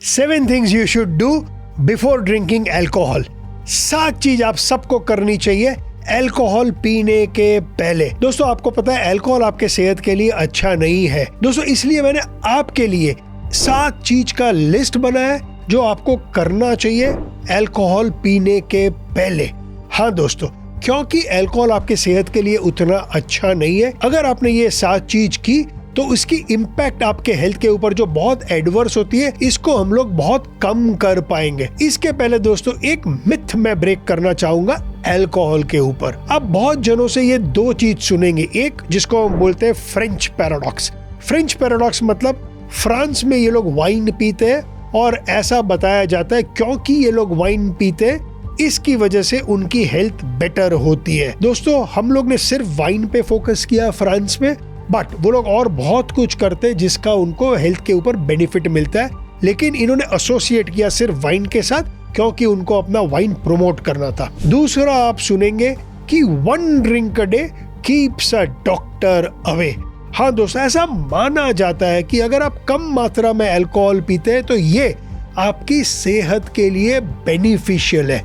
7 things you should do before drinking alcohol। 7 चीज आप सबको करनी चाहिए अल्कोहल पीने के पहले। दोस्तों आपको पता है अल्कोहल आपके सेहत के लिए अच्छा नहीं है दोस्तों, इसलिए मैंने आपके लिए 7 चीज का लिस्ट बनाया जो आपको करना चाहिए अल्कोहल पीने के पहले। हाँ दोस्तों, क्योंकि अल्कोहल आपके सेहत के लिए उतना अच्छा नहीं है। अगर आपने ये 7 चीज की तो उसकी इम्पैक्ट आपके हेल्थ के ऊपर जो बहुत एडवर्स होती है, इसको हम लोग बहुत कम कर पाएंगे। इसके पहले दोस्तों एक मिथ मैं ब्रेक करना चाहूंगा अल्कोहल के ऊपर। आप बहुत जनों से ये 2 चीज सुनेंगे, एक जिसको हम बोलते हैं फ्रेंच पैराडॉक्स। फ्रेंच पैराडॉक्स मतलब फ्रांस में ये लोग वाइन पीते हैं और ऐसा बताया जाता है क्योंकि ये लोग वाइन पीते हैं इसकी वजह से उनकी हेल्थ बेटर होती है। दोस्तों हम लोग ने सिर्फ वाइन पे फोकस किया फ्रांस में, बट वो लोग और बहुत कुछ करते हैं जिसका उनको हेल्थ के ऊपर बेनिफिट मिलता है, लेकिन इन्होंने एसोसिएट किया सिर्फ वाइन के साथ क्योंकि उनको अपना वाइन प्रमोट करना था। दूसरा आप सुनेंगे कि 1 drink a day keeps a doctor away. हाँ दोस्तों, ऐसा माना जाता है कि अगर आप कम मात्रा में अल्कोहल पीते हैं तो ये आपकी सेहत के लिए बेनिफिशियल है।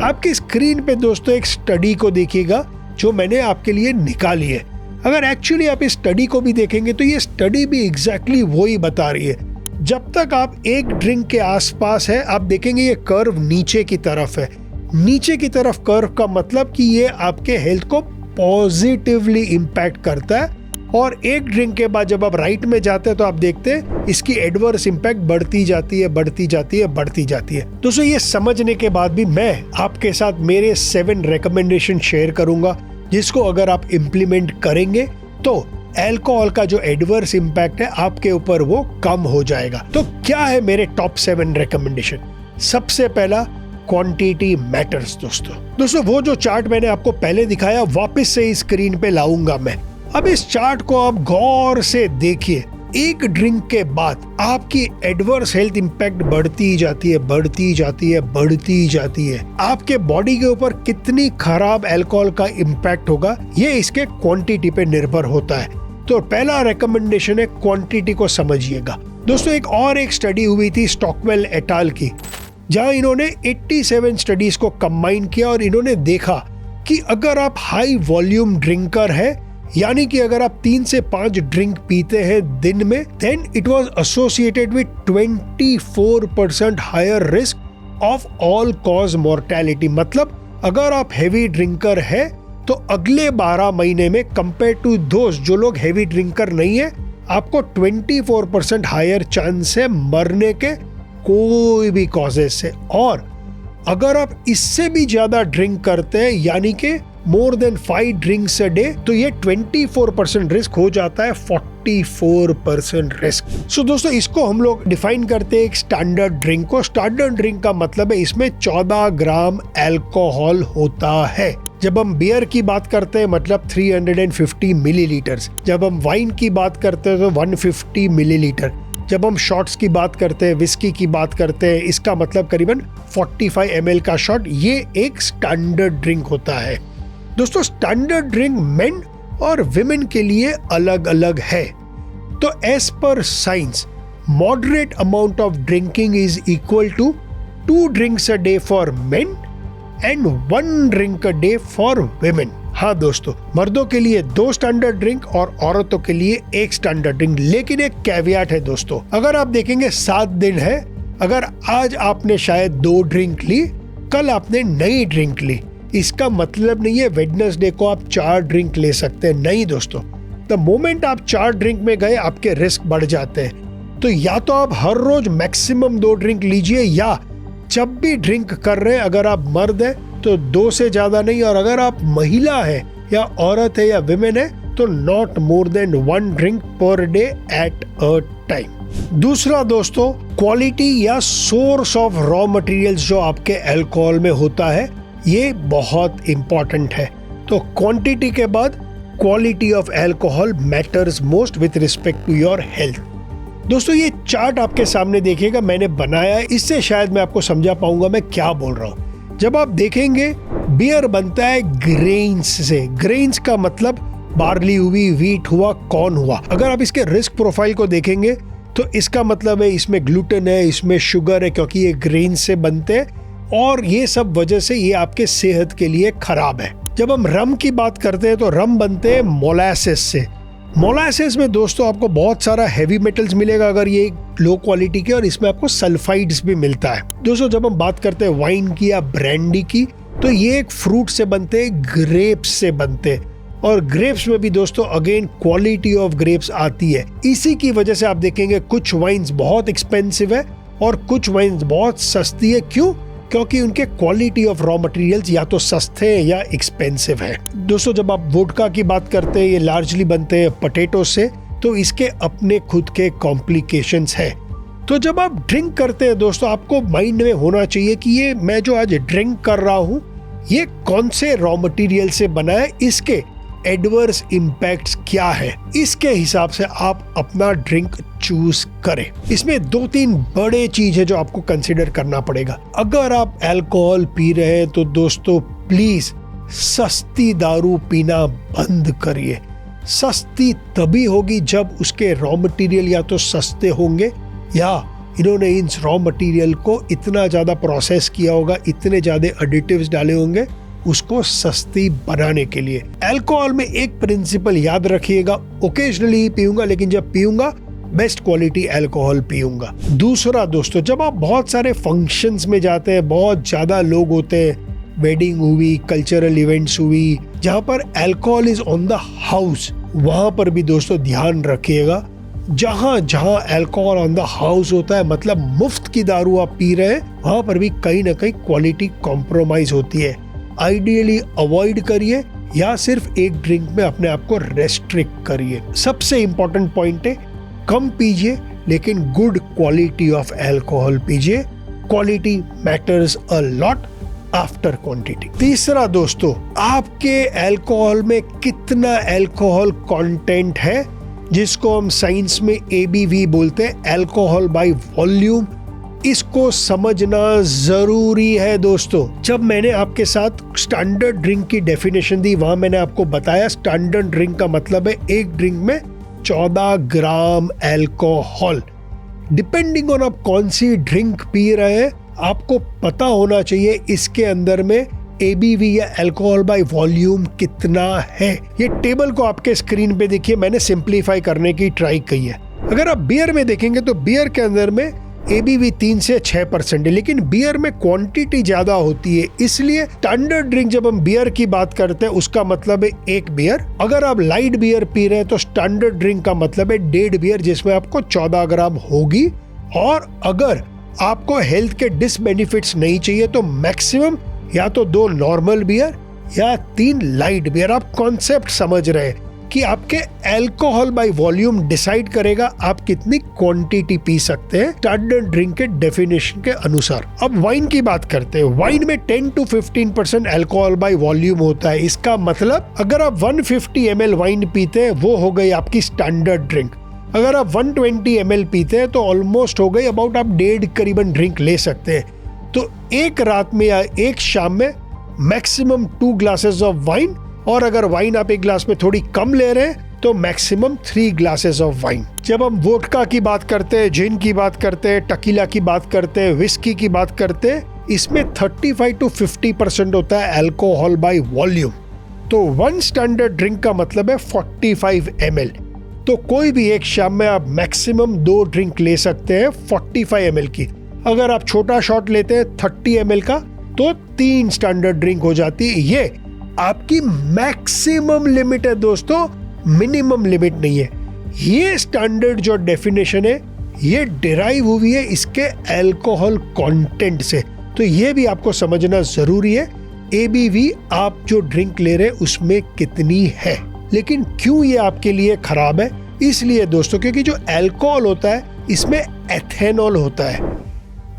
आपकी स्क्रीन पे दोस्तों एक स्टडी को देखिएगा जो मैंने आपके लिए निकाली है। अगर एक्चुअली आप इस स्टडी को भी देखेंगे तो ये स्टडी भी एग्जैक्टली वही बता रही है। जब तक आप 1 ड्रिंक के आसपास है, आप देखेंगे ये कर्व नीचे की तरफ है। नीचे की तरफ कर्व का मतलब कि ये आपके हेल्थ को पॉजिटिवली इम्पैक्ट करता है, और 1 ड्रिंक के बाद जब आप राइट में जाते हैं तो आप देखते हैं इसकी एडवर्स इम्पैक्ट बढ़ती जाती है, बढ़ती जाती है, बढ़ती जाती है। दोस्तों ये समझने के बाद भी मैं आपके साथ मेरे 7 रिकमेंडेशन शेयर करूंगा जिसको अगर आप इम्प्लीमेंट करेंगे तो अल्कोहल का जो एडवर्स इम्पैक्ट है आपके ऊपर वो कम हो जाएगा। तो क्या है मेरे टॉप 7 रिकमेंडेशन? सबसे पहला, क्वांटिटी मैटर्स। दोस्तों वो जो चार्ट मैंने आपको पहले दिखाया वापस से इस स्क्रीन पे लाऊंगा मैं। अब इस चार्ट को आप गौर से देखिए। 1 ड्रिंक के बाद आपकी एडवर्स हेल्थ इंपैक्ट बढ़ती जाती है, बढ़ती जाती है, बढ़ती जाती है। आपके बॉडी के ऊपर कितनी खराब अल्कोहल का इंपैक्ट होगा ये इसके क्वांटिटी पे निर्भर होता है। तो पहला रिकमेंडेशन है क्वांटिटी को समझिएगा। दोस्तों एक स्टडी हुई थी स्टॉकवेल एटाल की, जहां इन्होंने 87 स्टडीज को कंबाइन किया और इन्होंने देखा कि अगर आप हाई वॉल्यूम ड्रिंकर है, यानी कि अगर आप 3 से 5 ड्रिंक पीते हैं दिन में, then it was associated with 24% higher risk of all cause mortality. मतलब अगर आप हेवी ड्रिंकर है तो अगले 12 महीने में कंपेयर टू दोस्त जो लोग हेवी ड्रिंकर नहीं है, आपको 24% हायर चांस है मरने के कोई भी कॉजेज से। और अगर आप इससे भी ज्यादा ड्रिंक करते हैं, यानी कि more than 5 drinks a day, तो ये 24% रिस्क हो जाता है 44% रिस्क। सो दोस्तों इसको हम लोग डिफाइन करते हैं एक स्टैंडर्ड ड्रिंक को। स्टैंडर्ड ड्रिंक का मतलब है इसमें 14 ग्राम अल्कोहल होता है। जब हम बियर की बात करते हैं मतलब 350 मिलीलीटर, जब हम वाइन की बात करते हैं तो 150 मिलीलीटर, जब हम शॉट्स की बात करते हैं, विस्की की बात करते हैं, इसका मतलब करीबन 45 ml का शॉट, ये एक स्टैंडर्ड ड्रिंक होता है। दोस्तों स्टैंडर्ड ड्रिंक मेन और विमेन के लिए अलग अलग है। तो as per science, moderate amount of drinking is equal to 2 drinks a day for men and 1 drink a day for women. हाँ दोस्तों, मर्दों के लिए 2 स्टैंडर्ड ड्रिंक और औरतों के लिए 1 स्टैंडर्ड ड्रिंक। लेकिन एक कैवियाट है दोस्तों, अगर आप देखेंगे 7 दिन है, अगर आज आपने शायद 2 ड्रिंक ली, कल आपने नई ड्रिंक ली, इसका मतलब नहीं है वेडनेसडे को आप 4 ड्रिंक ले सकते हैं। नहीं दोस्तों, द मोमेंट आप 4 ड्रिंक में गए आपके रिस्क बढ़ जाते हैं। तो या तो आप हर रोज मैक्सिमम 2 ड्रिंक लीजिए, या जब भी ड्रिंक कर रहे हैं अगर आप मर्द है तो 2 से ज्यादा नहीं, और अगर आप महिला है या औरत है या विमेन है तो not more than 1 drink per day at a time. दूसरा दोस्तों, क्वालिटी या सोर्स ऑफ रॉ मटेरियल्स जो आपके अल्कोहल में होता है, ये बहुत इंपॉर्टेंट है। तो क्वांटिटी के बाद quality of alcohol matters most with respect to your health. दोस्तों ये चार्ट आपके सामने देखिएगा, मैंने बनाया है, इससे शायद मैं आपको समझा पाऊंगा मैं क्या बोल रहा हूँ। जब आप देखेंगे बियर बनता है ग्रेन्स से। ग्रेन्स का मतलब बार्ली हुई, व्हीट हुआ, कॉर्न हुआ। अगर आप इसके रिस्क प्रोफाइल को देखेंगे तो इसका मतलब है इसमें ग्लूटेन है, इसमें शुगर है, क्योंकि ये ग्रेन से बनते हैं और ये सब वजह से ये आपके सेहत के लिए खराब है। जब हम रम की बात करते हैं तो रम बनते हैं मोलासेस से। मोलासेस में दोस्तों आपको बहुत सारा हैवी मेटल्स मिलेगा अगर ये लो क्वालिटी के, और इसमें आपको सल्फाइड्स भी मिलता है। दोस्तों जब हम बात करते हैं वाइन की या ब्रांडी की, तो ये एक फ्रूट से बनते हैं, ग्रेप्स से बनते हैं, और ग्रेप्स में भी दोस्तों अगेन क्वालिटी ऑफ ग्रेप्स आती है। इसी की वजह से आप देखेंगे कुछ वाइन्स बहुत एक्सपेंसिव है और कुछ वाइन्स बहुत सस्ती है। क्यों? क्योंकि उनके क्वालिटी ऑफ रॉ मटेरियल्स या तो सस्ते हैं या एक्सपेंसिव है। दोस्तों जब आप वोडका की बात करते हैं, ये लार्जली बनते हैं पोटैटो से, तो इसके अपने खुद के कॉम्प्लिकेशंस है। तो जब आप ड्रिंक करते हैं दोस्तों, आपको माइंड में होना चाहिए कि ये मैं जो आज ड्रिंक कर रहा हूँ ये कौन से रॉ मटेरियल से बना है, इसके एडवर्स इम्पैक्ट्स क्या है, इसके हिसाब से आप अपना ड्रिंक चूज करें। इसमें 2-3 बड़े चीज है जो आपको कंसिडर करना पड़ेगा। अगर आप अल्कोहल पी रहे हैं तो दोस्तों प्लीज सस्ती दारू पीना बंद करिए। सस्ती तभी होगी जब उसके रॉ मटेरियल या तो सस्ते होंगे या इन्होंने इन रॉ मटेरियल को इतना ज्यादा प्रोसेस किया होगा, इतने ज्यादा एडिटिव्स डाले होंगे उसको सस्ती बनाने के लिए। अल्कोहल में एक प्रिंसिपल याद रखिएगा, ओकेजनली ही पीऊंगा, लेकिन जब पीऊंगा बेस्ट क्वालिटी अल्कोहल पीऊंगा। दूसरा दोस्तों, जब आप बहुत सारे फंक्शंस में जाते हैं, बहुत ज्यादा लोग होते हैं, वेडिंग हुई, कल्चरल इवेंट्स हुई, जहां पर alcohol is on the house, वहां पर भी दोस्तों ध्यान रखिएगा। जहां जहां अल्कोहल ऑन द हाउस होता है, मतलब मुफ्त की दारू आप पी रहे हैं, वहां पर भी कहीं ना कहीं क्वालिटी कॉम्प्रोमाइज होती है। आइडियली अवॉइड करिए या सिर्फ एक ड्रिंक में अपने आप को रेस्ट्रिक्ट करिए। सबसे इंपॉर्टेंट पॉइंट है, कम पीजिए लेकिन गुड क्वालिटी ऑफ अल्कोहल पीजिए। Quality matters a lot after quantity. तीसरा दोस्तों, आपके अल्कोहल में कितना अल्कोहल कंटेंट है, जिसको हम साइंस में ABV बोलते हैं, अल्कोहल बाय वॉल्यूम, इसको समझना जरूरी है दोस्तों। जब मैंने आपके साथ स्टैंडर्ड ड्रिंक की डेफिनेशन दी, वहां मैंने आपको बताया स्टैंडर्ड ड्रिंक का मतलब है एक ड्रिंक में 14 ग्राम अल्कोहल। डिपेंडिंग ऑन आप कौन सी ड्रिंक पी रहे हैं, आपको पता होना चाहिए इसके अंदर में ABV या अल्कोहल बाय वॉल्यूम कितना है। ये टेबल को आपके स्क्रीन पे देखिए, मैंने सिंप्लीफाई करने की ट्राई की है। अगर आप बियर में देखेंगे तो बियर के अंदर में ABV 3 से 6% है, लेकिन बियर में क्वांटिटी ज्यादा होती है, इसलिए स्टैंडर्ड ड्रिंक जब हम बियर की बात करते हैं उसका मतलब है एक बियर। अगर आप लाइट बियर पी रहे हैं तो स्टैंडर्ड ड्रिंक का मतलब है 1.5 बियर, जिसमें आपको 14 ग्राम होगी। और अगर आपको हेल्थ के डिसबेनिफिट्स नहीं चाहिए तो मैक्सिमम या तो 2 नॉर्मल बियर या 3 लाइट बियर। आप कॉन्सेप्ट समझ रहे हैं कि आपके अल्कोहल बाय वॉल्यूम डिसाइड करेगा आप कितनी क्वांटिटी पी सकते हैं स्टैंडर्ड ड्रिंक के डेफिनेशन के अनुसार। अब वाइन की बात करते हैं। वाइन में 10 to 15% अल्कोहल बाय वॉल्यूम होता है। इसका मतलब अगर आप 150 ml वाइन पीते हैं वो हो गई आपकी स्टैंडर्ड ड्रिंक। अगर आप 120 ml पीते हैं तो ऑलमोस्ट हो गई अबाउट आप 1.5 करीबन ड्रिंक ले सकते हैं। तो एक रात में या एक शाम में मैक्सिमम 2 ग्लासेस ऑफ वाइन, और अगर वाइन आप एक ग्लास में थोड़ी कम ले रहे हैं तो मैक्सिमम 3 ग्लासेस ऑफ वाइन। जब हम वोडका की बात करते हैं, जिन की बात करते हैं, टकीला की बात करते हैं, विस्की की बात करते हैं, इसमें 35 to 50% होता है अल्कोहल बाय वॉल्यूम। तो 1 स्टैंडर्ड ड्रिंक का मतलब है 45 ml। तो कोई भी एक शाम में आप मैक्सिमम 2 ड्रिंक ले सकते हैं 45 ml की। अगर आप छोटा शॉट लेते हैं 30 ml का तो 3 स्टैंडर्ड ड्रिंक हो जाती है। ये आपकी मैक्सिमम लिमिट है दोस्तों, मिनिमम लिमिट नहीं है। ये स्टैंडर्ड जो डेफिनेशन है ये डिराइव हुई है इसके अल्कोहल कंटेंट से, तो ये भी आपको समझना जरूरी है। ABV आप जो ड्रिंक ले रहे हैं उसमें कितनी है। लेकिन क्यों ये आपके लिए खराब है? इसलिए दोस्तों क्योंकि जो अल्कोहल होता है इसमें एथेनॉल होता है।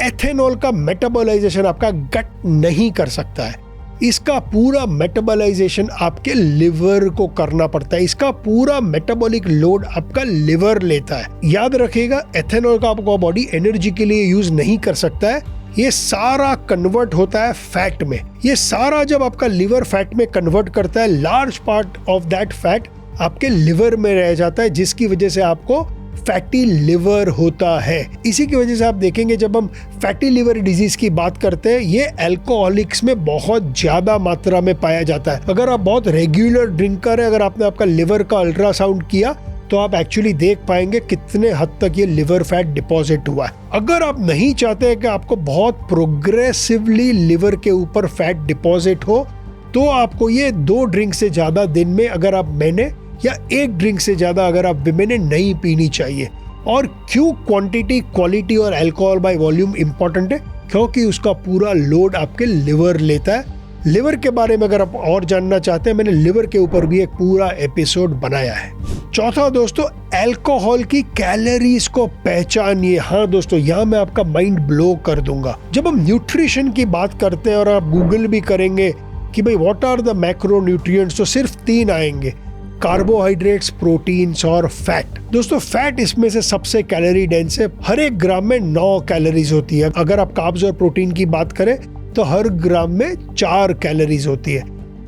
एथेनॉल का मेटाबॉलाइजेशन आपका गट नहीं कर सकता है। इसका पूरा मेटाबॉलाइजेशन आपके लिवर को करना पड़ता है। इसका पूरा मेटाबॉलिक लोड आपका लिवर लेता है। याद रखिएगा, एथेनॉल का आपका बॉडी एनर्जी के लिए यूज नहीं कर सकता है। ये सारा कन्वर्ट होता है फैट में। ये सारा जब आपका लिवर फैट में कन्वर्ट करता है, large part of that fat आपके लिवर में रह जाता है, जिसकी वजह से आपको फैटी लिवर होता है। इसी की वजह से आप देखेंगे जब हम फैटी लिवर डिजीज की बात करते हैं, ये अल्कोहलिक्स में बहुत ज्यादा मात्रा में पाया जाता है। अगर आप बहुत रेगुलर ड्रिंकर है, अगर आपने आपका लिवर का अल्ट्रासाउंड किया तो आप एक्चुअली देख पाएंगे कितने हद तक ये लिवर फैट डिपॉजिट हुआ है। अगर आप नहीं चाहते हैं कि आपको बहुत प्रोग्रेसिवली लिवर के ऊपर फैट डिपॉजिट हो, तो आपको ये 2 ड्रिंक से ज्यादा दिन में अगर आप मैंने या 1 ड्रिंक से ज्यादा अगर आप विमेन नहीं पीनी चाहिए। और क्यों क्वांटिटी, क्वालिटी और अल्कोहल बाय वॉल्यूम इंपॉर्टेंट है? क्योंकि उसका पूरा लोड आपके लिवर लेता है। लिवर के बारे में अगर आप और जानना चाहते हैं, मैंने लिवर के ऊपर भी एक पूरा एपिसोड बनाया है। चौथा दोस्तों, अल्कोहल की कैलोरीज को पहचानिए। हाँ दोस्तों, यहाँ मैं आपका माइंड ब्लो कर दूंगा। जब हम न्यूट्रिशन की बात करते हैं और आप गूगल भी करेंगे कि भाई what are the macronutrients, तो सिर्फ 3 आएंगे, कार्बोहाइड्रेट्स, प्रोटीन्स और फैट। दोस्तों फैट इसमें से सबसे कैलोरी डेंस है। हर एक ग्राम में 9 कैलोरीज होती है। अगर आप कार्ब्स और प्रोटीन की बात करें तो हर ग्राम में 4 कैलोरीज होती है।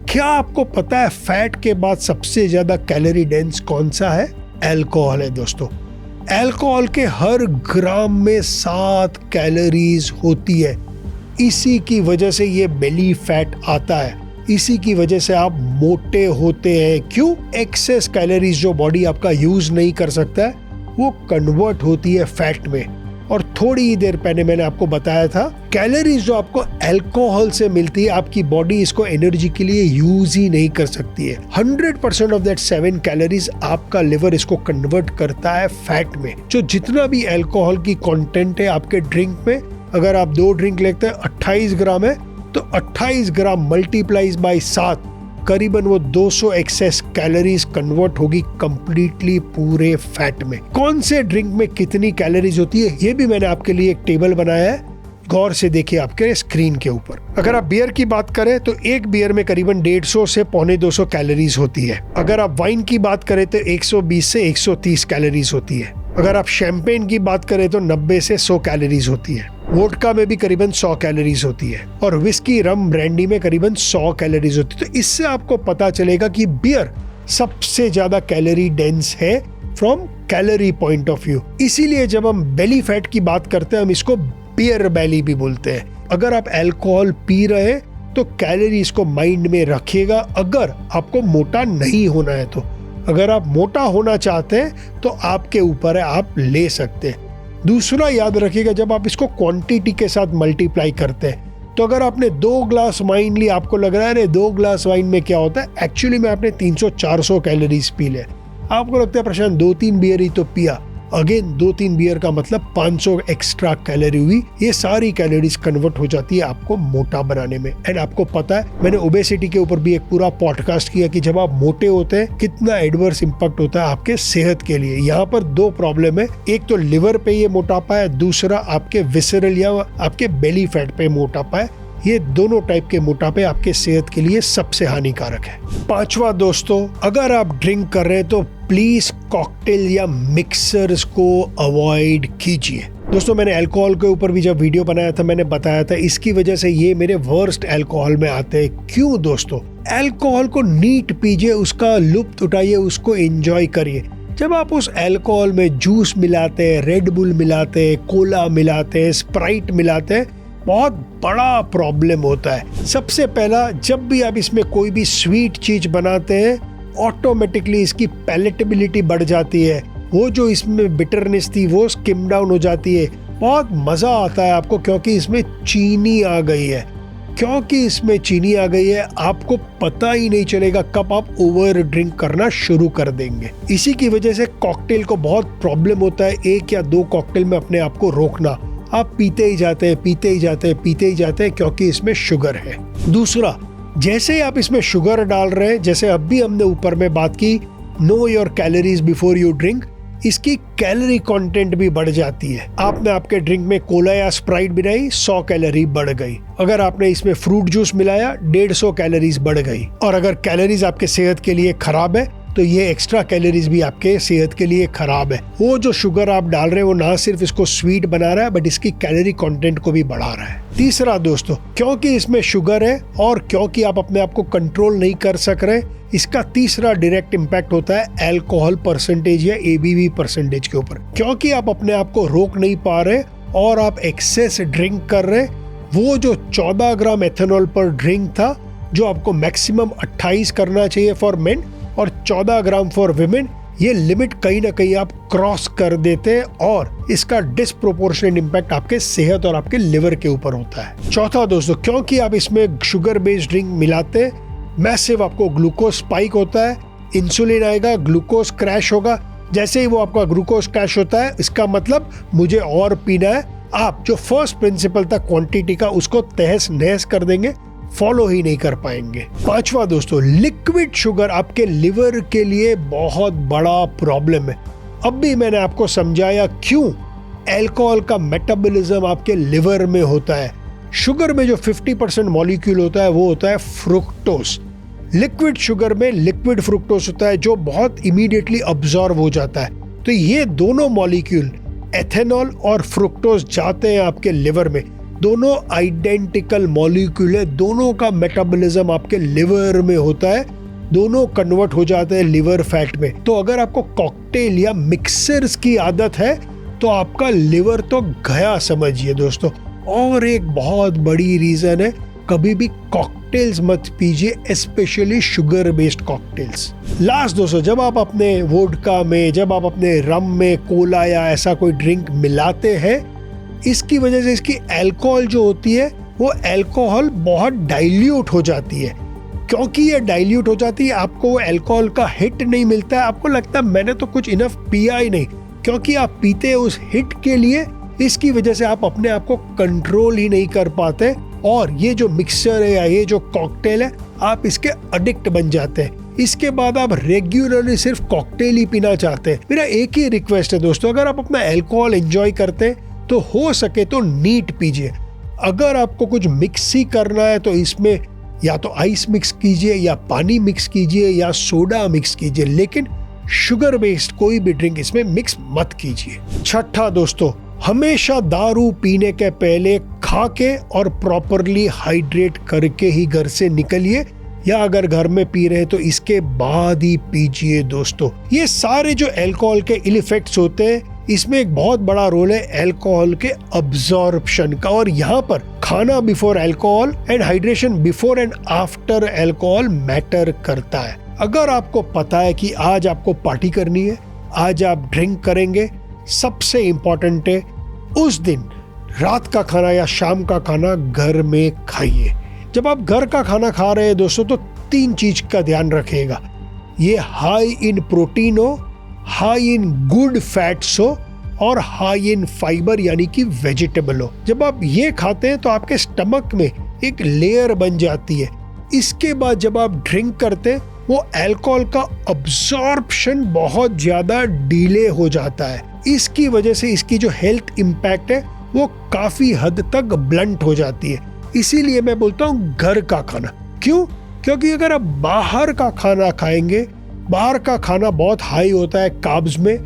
क्या आपको पता है फैट के बाद सबसे ज्यादा कैलोरी डेंस कौन सा है? अल्कोहल है दोस्तों। अल्कोहल के हर ग्राम में 7 कैलोरीज होती है। इसी की वजह से ये बेली फैट आता है, इसी की वजह से आप मोटे होते हैं। क्यों? एक्सेस कैलोरीज जो बॉडी आपका यूज नहीं कर सकता है, वो कन्वर्ट होती है फैट में। और थोड़ी ही देर पहले मैंने आपको बताया था, कैलोरीज जो आपको अल्कोहल से मिलती है, आपकी बॉडी इसको एनर्जी के लिए यूज ही नहीं कर सकती है। 100% ऑफ दैट 7 कैलोरीज आपका लिवर इसको कन्वर्ट करता है फैट में। जो जितना भी अल्कोहल की कंटेंट है आपके ड्रिंक में, अगर आप 2 ड्रिंक लेते हैं 28 ग्राम है, तो 28 ग्राम मल्टीप्लाइज बाय 7, करीबन वो 200 एक्सेस कैलोरीज कन्वर्ट होगी कंप्लीटली पूरे फैट में। कौन से ड्रिंक में कितनी कैलोरीज होती है, ये भी मैंने आपके लिए एक टेबल बनाया है, गौर से देखिए आपके स्क्रीन के ऊपर। अगर आप बियर की बात करें तो एक बियर में करीबन 150 से 250 कैलोरीज होती है। अगर आप वाइन की बात करें तो 120 से 130 कैलोरीज होती है। अगर आप शैंपेन की बात करें तो 90 से 100 कैलोरीज होती है। वोडका में भी करीबन 100 कैलोरीज होती है और विस्की, रम, ब्रांडी में करीबन 100 कैलोरीज होती है। तो इससे आपको पता चलेगा कि बियर सबसे ज्यादा कैलोरी डेंस है from calorie point of view. इसीलिए जब हम बेली फैट की बात करते हैं, हम इसको बियर बेली भी बोलते हैं। अगर आप अल्कोहल पी रहे हैं तो कैलोरीज को माइंड में रखिएगा, अगर आपको मोटा नहीं होना है तो। अगर आप मोटा होना चाहते हैं तो आपके ऊपर है, आप ले सकते हैं। दूसरा याद रखिएगा, जब आप इसको क्वांटिटी के साथ मल्टीप्लाई करते हैं, तो अगर आपने 2 ग्लास वाइन ली, आपको लग रहा है 2 ग्लास वाइन में क्या होता है, एक्चुअली में आपने 300-400 कैलोरीज पी ले। आपको लगता है प्रशांत 2-3 बियर ही तो पिया। अगेन 2-3 बियर का मतलब 500 एक्स्ट्रा कैलोरी हुई। ये सारी कैलोरीज कन्वर्ट हो जाती है आपको मोटा बनाने में। एंड आपको पता है, मैंने ओबेसिटी के ऊपर भी एक पूरा पॉडकास्ट किया कि जब आप मोटे होते हैं कितना एडवर्स इंपैक्ट होता है आपके सेहत के लिए। यहाँ पर 2 प्रॉब्लम है, एक तो लिवर पे ये मोटापा है, दूसरा आपके विसरल या आपके बेली फैट पे मोटापा है। ये दोनों टाइप के मोटापे आपके सेहत के लिए सबसे हानिकारक है। 5वां दोस्तों, अगर आप ड्रिंक कर रहे हैं तो प्लीज कॉकटेल या मिक्सर्स को अवॉइड कीजिए। दोस्तों मैंने अल्कोहल के ऊपर भी जब वीडियो बनाया था, मैंने बताया था इसकी वजह से ये मेरे वर्स्ट अल्कोहल में आते हैं। क्यों दोस्तों? अल्कोहल को नीट पीजिए, उसका लुत्फ उठाइए, उसको एंजॉय करिए। जब आप उस अल्कोहल में जूस मिलाते हैं, रेड बुल मिलाते हैं, कोला मिलाते हैं, स्प्राइट मिलाते हैं, बहुत बड़ा प्रॉब्लम होता है। सबसे पहला, जब भी आप इसमें कोई भी स्वीट चीज बनाते हैं, ऑटोमेटिकली इसकी पैलेटेबिलिटी बढ़ जाती है। वो जो इसमें बिटरनेस थी वो स्किम डाउन हो जाती है। बहुत मजा आता है आपको, क्योंकि इसमें चीनी आ गई है। क्योंकि इसमें चीनी आ गई है, आपको पता ही नहीं चलेगा कब आप ओवर ड्रिंक करना शुरू कर देंगे। इसी की वजह से कॉकटेल को बहुत प्रॉब्लम होता है 1 या 2 कॉकटेल में अपने आप को रोकना। आप पीते ही जाते हैं, पीते ही जाते हैं, पीते ही जाते हैं, क्योंकि इसमें शुगर है। दूसरा, जैसे ही आप इसमें शुगर डाल रहे हैं, जैसे अब भी हमने ऊपर में बात की, know your calories before you drink, इसकी कैलोरी कंटेंट भी बढ़ जाती है। आपने आपके ड्रिंक में कोला या स्प्राइट मिलाई, 100 कैलोरी बढ़ गई। अगर आपने इसमें फ्रूट जूस मिलाया, 150 कैलोरीज बढ़ गई। और अगर कैलोरीज आपके सेहत के लिए खराब है तो ये एक्स्ट्रा कैलोरीज भी आपके सेहत के लिए खराब है। वो जो शुगर आप डाल रहे हैं वो ना सिर्फ इसको स्वीट बना रहा है, बट इसकी कैलोरी कंटेंट को भी बढ़ा रहा है। तीसरा दोस्तों, क्योंकि इसमें शुगर है और क्योंकि आप अपने आप को कंट्रोल नहीं कर सक रहे, इसका तीसरा डायरेक्ट इम्पैक्ट होता है अल्कोहल परसेंटेज या एबीवी परसेंटेज के ऊपर। क्योंकि आप अपने आप को रोक नहीं पा रहे और आप एक्सेस ड्रिंक कर रहे, वो जो 14 ग्राम एथेनॉल पर ड्रिंक था, जो आपको मैक्सिमम 28 करना चाहिए फॉर मेन और 14 ग्राम फॉर विमेन, ये लिमिट कहीं ना कहीं आप क्रॉस कर देते हैं और इसका डिस्प्रोपोर्शनेट इम्पैक्ट आपके सेहत और आपके लिवर के ऊपर होता है। चौथा दोस्तों, क्योंकि आप इसमें शुगर बेस्ड ड्रिंक मिलाते हैं, मैसिव आपको ग्लूकोज स्पाइक होता है, इंसुलिन आएगा, ग्लूकोज क्रैश होगा। जैसे ही वो आपका ग्लूकोज क्रैश होता है, इसका मतलब मुझे और पीना है। आप जो फर्स्ट प्रिंसिपल था क्वांटिटी का, उसको तहस नहस कर देंगे, फॉलो ही नहीं कर पाएंगे। पांचवा दोस्तों, लिक्विड शुगर आपके लिवर के लिए बहुत बड़ा प्रॉब्लम है। अब भी मैंने आपको समझाया क्यों अल्कोहल का मेटाबॉलिज्म आपके लिवर में होता है। शुगर में जो 50% मॉलिक्यूल होता है वो होता है फ्रुक्टोज। लिक्विड शुगर में लिक्विड फ्रुक्टोज होता है जो बहुत इमीडिएटली अब्सॉर्ब हो जाता है। तो ये दोनों मॉलिक्यूल एथेनॉल और फ्रुक्टोज जाते हैं आपके लिवर में, दोनों आइडेंटिकल मॉलिक्यूल है, दोनों का मेटाबॉलिज्म आपके लिवर में होता है, दोनों कन्वर्ट हो जाते हैं लिवर फैट में। तो अगर आपको कॉकटेल या मिक्सर्स की आदत है तो आपका लिवर तो गया समझिए दोस्तों। और एक बहुत बड़ी रीजन है, कभी भी कॉकटेल्स मत पीजिए, specially sugar based cocktails. Last दोस्तों, जब आप अपने वोडका में, जब आप अपने रम में कोला या ऐसा कोई ड्रिंक मिलाते हैं, इसकी वजह से इसकी अल्कोहल जो होती है वो अल्कोहल बहुत डाइल्यूट हो जाती है। क्योंकि ये डाइल्यूट हो जाती है, आपको वो अल्कोहल का हिट नहीं मिलता है, आपको लगता है मैंने तो कुछ इनफ पिया ही नहीं, क्योंकि आप पीते हैं उस हिट के लिए। इसकी वजह से आप अपने आप को कंट्रोल ही नहीं कर पाते और ये जो मिक्सचर है या ये जो कॉकटेल है, आप इसके एडिक्ट बन जाते हैं। इसके बाद आप रेगुलरली सिर्फ कॉकटेल ही पीना चाहते हैं। मेरा एक ही रिक्वेस्ट है दोस्तों, अगर आप अपना अल्कोहल एंजॉय करते हैं तो हो सके तो नीट पीजिए। अगर आपको कुछ मिक्स ही करना है तो इसमें या तो आइस मिक्स कीजिए या पानी मिक्स कीजिए या सोडा मिक्स कीजिए, लेकिन शुगर बेस्ड कोई भी ड्रिंक इसमें मिक्स मत कीजिए। छठा दोस्तों, हमेशा दारू पीने के पहले खा के और प्रॉपरली हाइड्रेट करके ही घर से निकलिए, या अगर घर में पी रहे हैं तो इसके बाद ही पीजिए दोस्तों। ये सारे जो अल्कोहल के इल इफेक्ट्स होते हैं, इसमें एक बहुत बड़ा रोल है अल्कोहल के अब्जॉर्प्शन का, और यहाँ पर खाना before alcohol and hydration before and after alcohol matter करता है। अगर आपको पता है कि आज आपको पार्टी करनी है, आज आप ड्रिंक करेंगे, सबसे इंपॉर्टेंट है उस दिन रात का खाना या शाम का खाना घर में खाइए। जब आप घर का खाना खा रहे हैं दोस्तों, तो 3 चीज का ध्यान रखिएगा। ये हाई इन प्रोटीन हो, हाई इन गुड फैट्स हो और हाई इन फाइबर यानी कि वेजिटेबल हो। जब आप ये खाते हैं तो आपके स्टमक में एक लेयर बन जाती है। इसके बाद जब आप ड्रिंक करते हैं, वो अल्कोहल का अब्जॉर्प्शन बहुत ज्यादा डिले हो जाता है। इसकी वजह से इसकी जो हेल्थ इम्पैक्ट है वो काफी हद तक ब्लंट हो जाती है। इसीलिए मैं बोलता हूँ घर का खाना। क्यों? क्योंकि अगर आप बाहर का खाना खाएंगे, बाहर का खाना बहुत हाई होता है कार्ब्स में,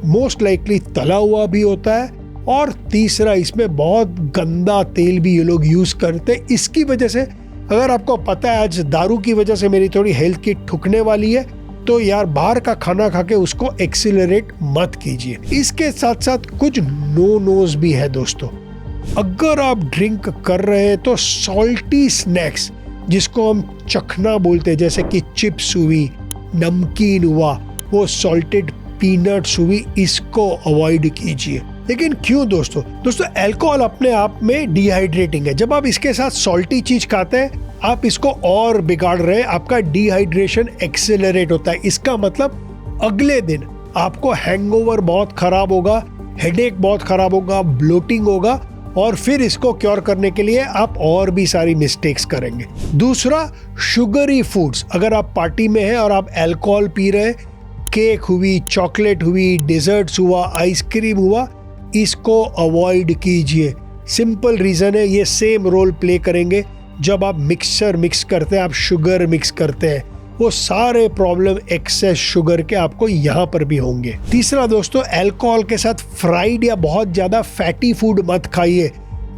मोस्ट लाइकली तला हुआ भी होता है, और तीसरा इसमें बहुत गंदा तेल भी ये लोग यूज करते हैं। इसकी वजह से अगर आपको पता है आज दारू की वजह से मेरी थोड़ी हेल्थ की ठुकने वाली है, तो यार बाहर का खाना खा के उसको एक्सीलरेट मत कीजिए। इसके साथ साथ कुछ नो नोज भी है दोस्तों। अगर आप ड्रिंक कर रहे हैं तो सॉल्टी स्नैक्स, जिसको हम चखना बोलते हैं, जैसे कि चिप्स हुई, नमकीन हुआ, वो सॉल्टेड पीनट्स हुई, इसको अवॉइड कीजिए। लेकिन क्यों दोस्तों? दोस्तों अल्कोहल अपने आप में डिहाइड्रेटिंग है। जब आप इसके साथ सॉल्टी चीज खाते हैं, आप इसको और बिगाड़ रहे हैं, आपका डिहाइड्रेशन एक्सेलरेट होता है। इसका मतलब अगले दिन आपको हैंगओवर बहुत खराब होगा, हेडेक बहुत खराब होगा, ब्लोटिंग होगा, और फिर इसको क्योर करने के लिए आप और भी सारी मिस्टेक्स करेंगे। दूसरा, शुगरी फूड्स। अगर आप पार्टी में हैं और आप अल्कोहल पी रहे हैं, केक हुई, चॉकलेट हुई, डेजर्ट्स हुआ, आइसक्रीम हुआ, इसको अवॉइड कीजिए। सिंपल रीजन है, ये सेम रोल प्ले करेंगे जब आप मिक्सचर मिक्स करते हैं, आप शुगर मिक्स करते हैं, वो सारे प्रॉब्लम एक्सेस शुगर के आपको यहाँ पर भी होंगे। तीसरा दोस्तों, अल्कोहल के साथ फ्राइड या बहुत ज्यादा फैटी फूड मत खाइए,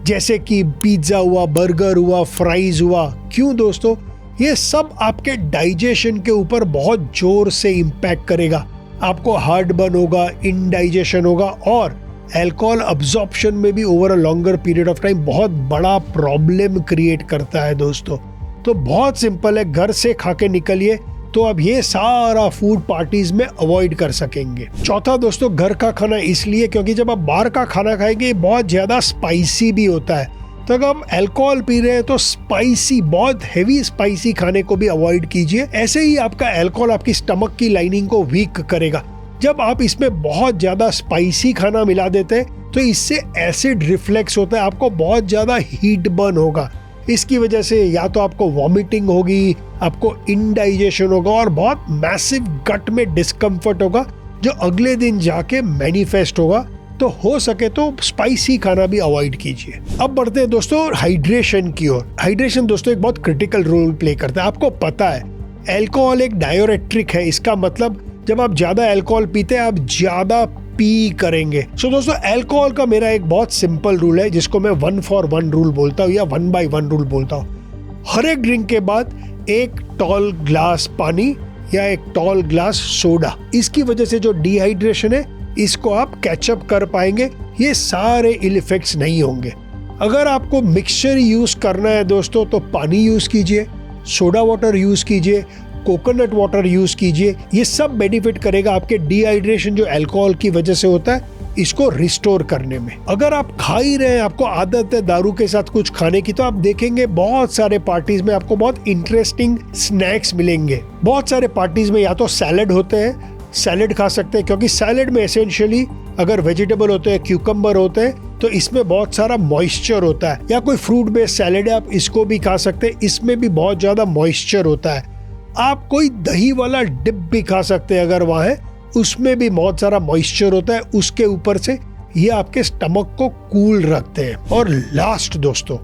जैसे कि पिज्जा हुआ, बर्गर हुआ, फ्राइज हुआ। क्यों दोस्तों? ये सब आपके डाइजेशन के ऊपर बहुत जोर से इम्पैक्ट करेगा। आपको हार्ट बर्न होगा, इंडाइजेशन होगा और अल्कोहल अब्जॉर्प्शन में भी over a longer period of time बहुत बड़ा प्रॉब्लम क्रिएट करता है दोस्तों। तो बहुत सिंपल है, घर से खा के निकलिए तो अब ये सारा फूड पार्टीज में अवॉइड कर सकेंगे। चौथा दोस्तों, घर का खाना इसलिए क्योंकि जब आप बाहर का खाना खाएंगे बहुत ज्यादा स्पाइसी भी होता है, तो अगर आप अल्कोहल पी रहे हैं तो स्पाइसी, बहुत हेवी स्पाइसी खाने को भी अवॉइड कीजिए। ऐसे ही आपका अल्कोहल आपकी स्टमक की लाइनिंग को वीक करेगा। जब आप इसमें बहुत ज्यादा स्पाइसी खाना मिला देते हैं तो इससे एसिड रिफ्लेक्स होता है, आपको बहुत ज्यादा हीट बर्न होगा। इसकी वजह से या तो आपको वॉमिटिंग होगी, आपको इंडाइजेशन होगा और बहुत मैसिव गट में डिस्कम्फर्ट होगा जो अगले दिन जाके मैनिफेस्ट होगा। तो हो सके तो स्पाइसी खाना भी अवॉइड कीजिए। अब बढ़ते हैं दोस्तों हाइड्रेशन की ओर। हाइड्रेशन दोस्तों एक बहुत क्रिटिकल रोल प्ले करता है। आपको पता है अल्कोहल एक डायोरेट्रिक है, इसका मतलब जब आप ज्यादा अल्कोहल पीते हैं आप ज्यादा पी करेंगे। सो दोस्तों अल्कोहल का मेरा एक बहुत सिंपल रूल है जिसको मैं 1 for 1 रूल बोलता हूँ या 1 by 1 रूल बोलता हूँ। हर एक ड्रिंक के बाद एक टॉल ग्लास पानी या एक टॉल ग्लास सोडा। इसकी वजह से जो डिहाइड्रेशन है इसको आप कैचअप कर पाएंगे, ये सारे इल इफेक्ट्स नहीं होंगे। अगर आपको मिक्सचर यूज करना है दोस्तों तो पानी यूज कीजिए, सोडा वाटर यूज कीजिए, कोकोनट वाटर यूज कीजिए। ये सब बेनिफिट करेगा आपके डिहाइड्रेशन जो अल्कोहल की वजह से होता है इसको रिस्टोर करने में। अगर आप खा ही रहे हैं, आपको आदत है दारू के साथ कुछ खाने की, तो आप देखेंगे बहुत सारे पार्टीज में आपको बहुत इंटरेस्टिंग स्नैक्स मिलेंगे। बहुत सारे पार्टीज में या तो सैलेड होते हैं, सैलेड खा सकते हैं क्योंकि सैलेड में एसेंशियली अगर वेजिटेबल होते हैं, क्यूकम्बर होते हैं तो इसमें बहुत सारा मॉइस्चर होता है। या कोई फ्रूट बेस्ड सैलेड है आप इसको भी खा सकते हैं, इसमें भी बहुत ज्यादा मॉइस्चर होता है। आप कोई दही वाला डिप भी खा सकते हैं अगर वहाँ है, उसमें भी बहुत सारा मॉइस्चर होता है। उसके ऊपर से ये आपके स्टमक को कूल रखते हैं। और लास्ट दोस्तों,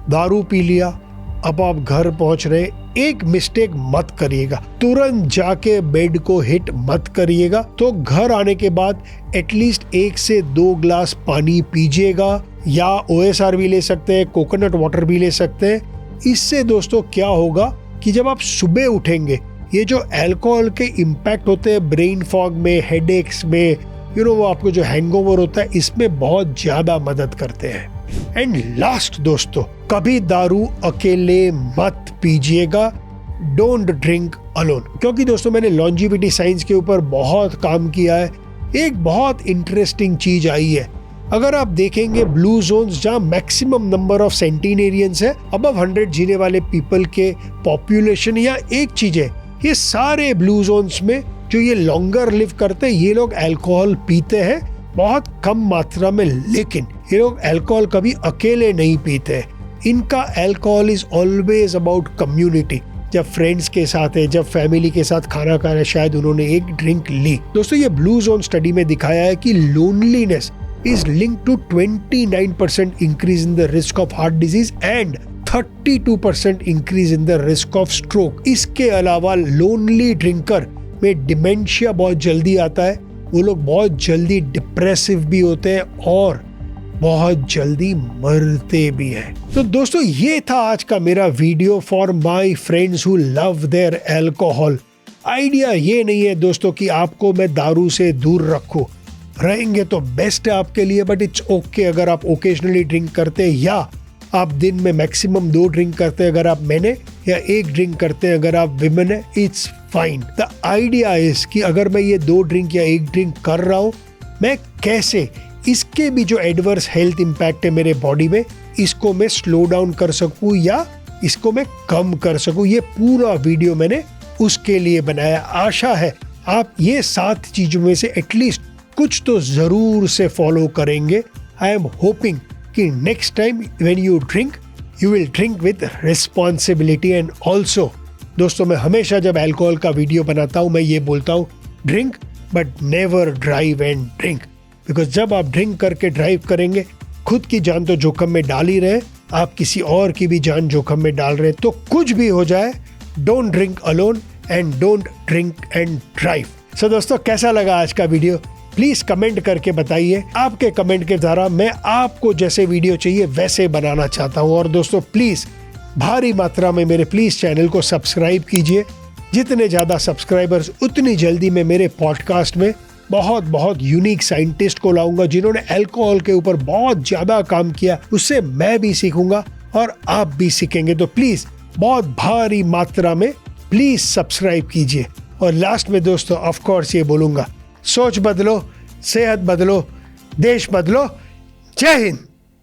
दारू पी लिया, अब आप घर पहुंच रहे, एक मिस्टेक मत करिएगा, तुरंत जाके बेड को हिट मत करिएगा। तो घर आने के बाद एटलीस्ट 1 से 2 ग्लास पानी पीजिएगा या OSR भी ले सकते हैं, कोकोनट वाटर भी ले सकते हैं। इससे दोस्तों क्या होगा कि जब आप सुबह उठेंगे, ये जो अल्कोहल के इम्पैक्ट होते हैं ब्रेन फॉग में, हेडेक्स में, वो आपको जो हैंगओवर होता है इसमें बहुत ज्यादा मदद करते हैं। एंड लास्ट दोस्तों, कभी दारू अकेले मत पीजिएगा, डोंट ड्रिंक अलोन। क्योंकि दोस्तों मैंने लॉन्जिविटी साइंस के ऊपर बहुत काम किया है, एक बहुत इंटरेस्टिंग चीज आई है। अगर आप देखेंगे ब्लू जोन्स जहाँ मैक्सिमम नंबर ऑफ सेंटिनेरियंस है, अबव 100 जीने वाले पीपल के पॉपुलेशन, या एक चीज है, ये सारे ब्लू जोन्स में जो ये लॉन्गर लिव करते हैं ये लोग अल्कोहल पीते हैं बहुत कम मात्रा में, लेकिन ये लोग अल्कोहल कभी अकेले नहीं पीते। इनका alcohol is always about community. जब फ्रेंड्स के साथ है, जब फैमिली के साथ खाना खाना, शायद उन्होंने एक ड्रिंक ली। दोस्तों ये ब्लू जोन स्टडी में दिखाया है कि loneliness is linked to 29% increase in the risk of heart disease and 32% increase in the risk of stroke। इसके अलावा लोनली ड्रिंकर में डिमेंशिया बहुत जल्दी आता है, वो लोग बहुत जल्दी डिप्रेसिव भी होते हैं और बहुत जल्दी मरते भी हैं। तो दोस्तों ये था आज का मेरा video for my friends who love their alcohol. Idea ये नहीं है दोस्तों कि आपको मैं दारू से दूर रखूं, रहेंगे तो बेस्ट है आपके लिए, बट इट्स ओके अगर आप ओकेजनली ड्रिंक करते हैं या आप दिन में मैक्सिमम 2 ड्रिंक करते हैं अगर आप मैन है, या 1 ड्रिंक करते हैं अगर आप विमेन है, it's fine. The idea is कि अगर मैं ये 2 ड्रिंक या 1 ड्रिंक कर रहा हूँ, मैं कैसे इसके भी जो एडवर्स हेल्थ इम्पैक्ट है मेरे बॉडी में, इसको मैं स्लो डाउन कर सकूँ या इसको मैं कम कर सकूँ। ये पूरा वीडियो मैंने उसके लिए बनाया। आशा है आप ये 7 चीजों में से एटलीस्ट कुछ तो जरूर से फॉलो करेंगे। आई एम होपिंग कि next time when you drink you will drink with responsibility. And also दोस्तों मैं हमेशा जब अल्कोहल का वीडियो बनाता हूँ मैं ये बोलता हूँ, drink but never drive and drink. Because जब आप ड्रिंक करके ड्राइव करेंगे खुद की जान तो जोखम में डाल ही रहे, आप किसी और की भी जान जोखम में डाल रहे। तो कुछ भी हो जाए, don't drink alone and don't drink and drive. So दोस्तों कैसा लगा आज का वीडियो प्लीज कमेंट करके बताइए। आपके कमेंट के द्वारा मैं आपको जैसे वीडियो चाहिए वैसे बनाना चाहता हूँ। और दोस्तों प्लीज भारी मात्रा में मेरे प्लीज चैनल को सब्सक्राइब कीजिए। जितने ज़्यादा सब्सक्राइबर्स उतनी जल्दी मैं मेरे पॉडकास्ट में बहुत बहुत यूनिक साइंटिस्ट को लाऊंगा जिन्होंने अल्कोहल के ऊपर बहुत ज़्यादा काम किया। उससे मैं भी सीखूंगा और आप भी सीखेंगे। तो प्लीज़ बहुत भारी मात्रा में प्लीज़ सब्सक्राइब कीजिए। और लास्ट में दोस्तों ऑफ कोर्स ये बोलूँगा, सोच बदलो, सेहत बदलो, देश बदलो। जय हिंद।